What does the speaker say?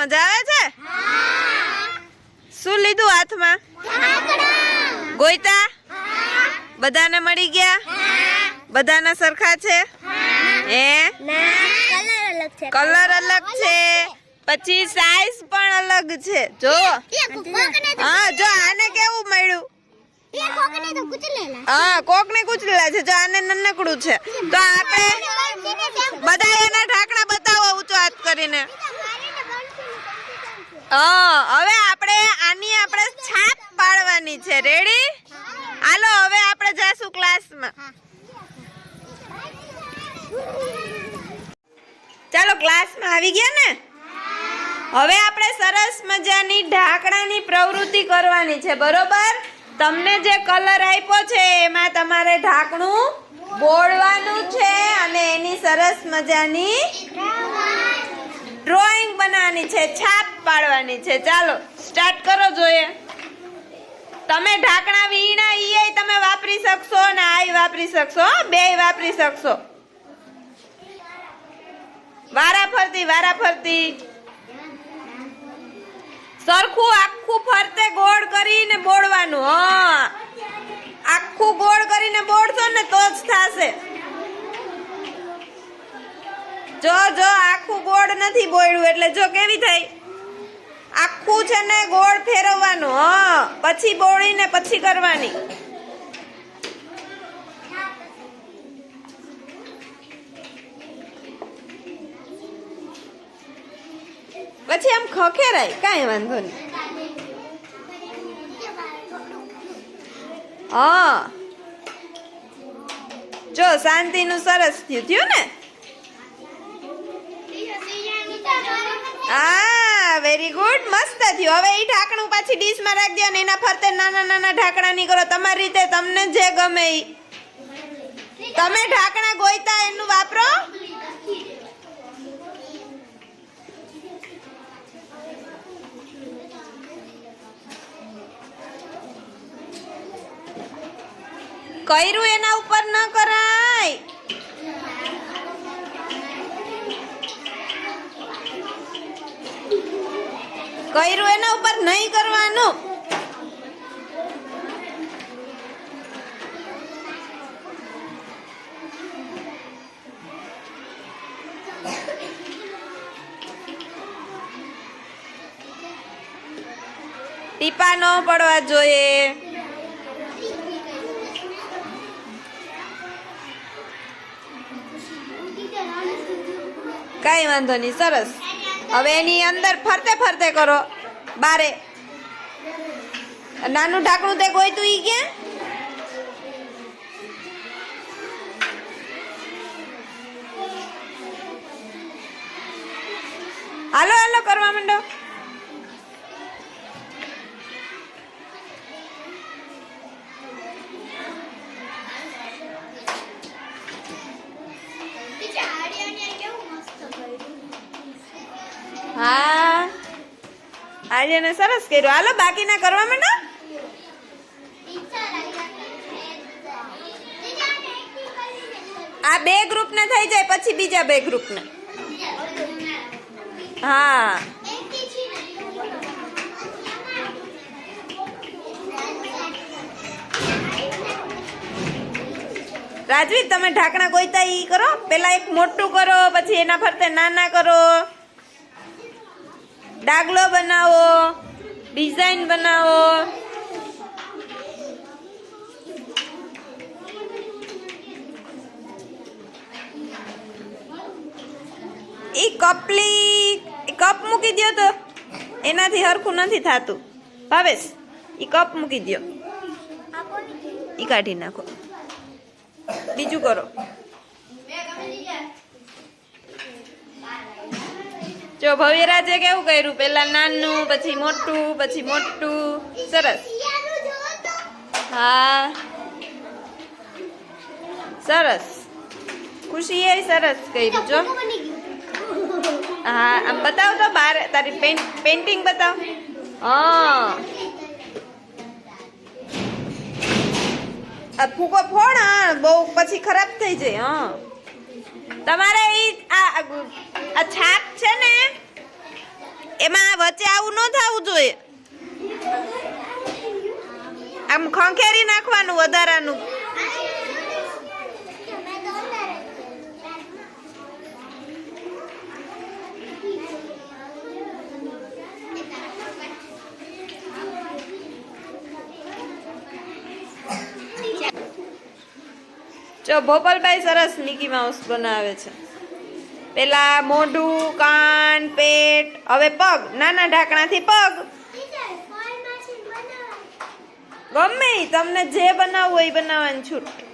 મજા આવે છે? શું લીધું હાથમાં? ગોઈતા? બધાને મળી ગયા? બધાના સરખા છે? કલર અલગ છે, પછી સાઈઝ પણ અલગ છે. જો હા, જો આને કેવું મળ્યું? હા, કોક ને કુચલેલા છે. જો આને નનકડું છે, તો આપણે બધા એના ઢાંકણા બતાવો ઊંચો હાથ કરીને. હવે આપણે આની છાપ પાડવાની છે. રેડી? હાલો, હવે આપણે જાશું ક્લાસમાં. ચાલો, ક્લાસમાં આવી ગયા ને? હવે આપણે સરસ મજાની ઢાંકણાની પ્રવૃત્તિ કરવાની છે. બરોબર? તમને જે કલર આપ્યો છે એમાં તમારે ઢાંકણું બોળવાનું છે અને એની સરસ મજાની ડ્રોઈંગ બનાવવાની છે, છાપ પાડવાની છે. ચાલો સ્ટાર્ટ કરો. જોઈએ તમે ઢાંકણા વીણા ઈ તમે વાપરી શકશો ને આ વાપરી શકશો, બેય વાપરી શકશો. વારાફરતી સરખું આખું ફરતે ગોળ કરીને બોળવાનું. હા, આખું ગોળ કરીને બોળશો ને તો જ થાશે. જો આખું ગોળ નથી બોળ્યું એટલે જો કેવી થાય. આખું છે ને ગોળ ફેરવવાનું. હા, પછી બોળીને પછી કરવાની. પછી આમ ખખેરાય, કાંઈ વાંધો નહીં. હા, જો શાંતિનું સરસ થયું ને? હા, વેરી ગુડ, મસ્ત થયું. હવે એ ઢાંકણું પાછી ડીશમાં રાખી દો અને એના ફરતે નાના નાના ઢાંકણા ની કરો તમારી રીતે, તમને જે ગમે ઈ. તમે ઢાંકણા ગોઈતા એનું વાપરો. કર્યું એના ઉપર ન કરાય. કર્યું એના ઉપર નહીં કરવાનું. ટીપા ન પડવા જોઈએ. કઈ વાંધો નહીં, સરસ. હવે એની અંદર ફરતે કરો. બારે નાનું ઢાંકણું તે ગોઈતું ઈ ક્યાં? હાલો કરવા માંડો. હા, આજે ને સરસ કર્યું. હાલો બાકીના કરવા માંડો. આ બે ગ્રુપ ને થઈ જાય પછી બીજા બે ગ્રુપ ને. હા, રાજવીર તમે ઢાંકણા ગોઈતા ઈ કરો. પેલા એક મોટું કરો, પછી એના ફરતે નાના કરો. ડાગલો બનાવો, ડિઝાઇન બનાવો. ઈ કપ મૂકી દો તો એનાથી હરખું નથી થાતું. ભાવેશ, ઈ કપ મૂકી દો. ઈ કાઢી નાખો. બીજું કરો. જો ભવ્યરાજે કેવું કર્યું, પેલા નાનું પછી મોટું. સરસ. હા, સરસ. ખુશીએ સરસ કર્યું. જો હા, આમ બતાવ તો બાર તારી પેન્ટિંગ બતાવ. હા, ફૂકો ફોડ. હા, બહુ પછી ખરાબ થઈ જાય. હા, તમારે ઈ આ છાપ છે ને એમાં વચ્ચે આવું ન થવું જોઈએ. આમ ખંખેરી નાખવાનું વધારાનું. જો ભોપલભાઈ સરસ મિકી માઉસ બનાવે છે. પેલા મોઢું, કાન, પેટ, હવે પગ. નાના ઢાંકણાથી પગ. ગમે ઈ તમને જે બનાવવું હોય એ બનાવવાની છૂટ.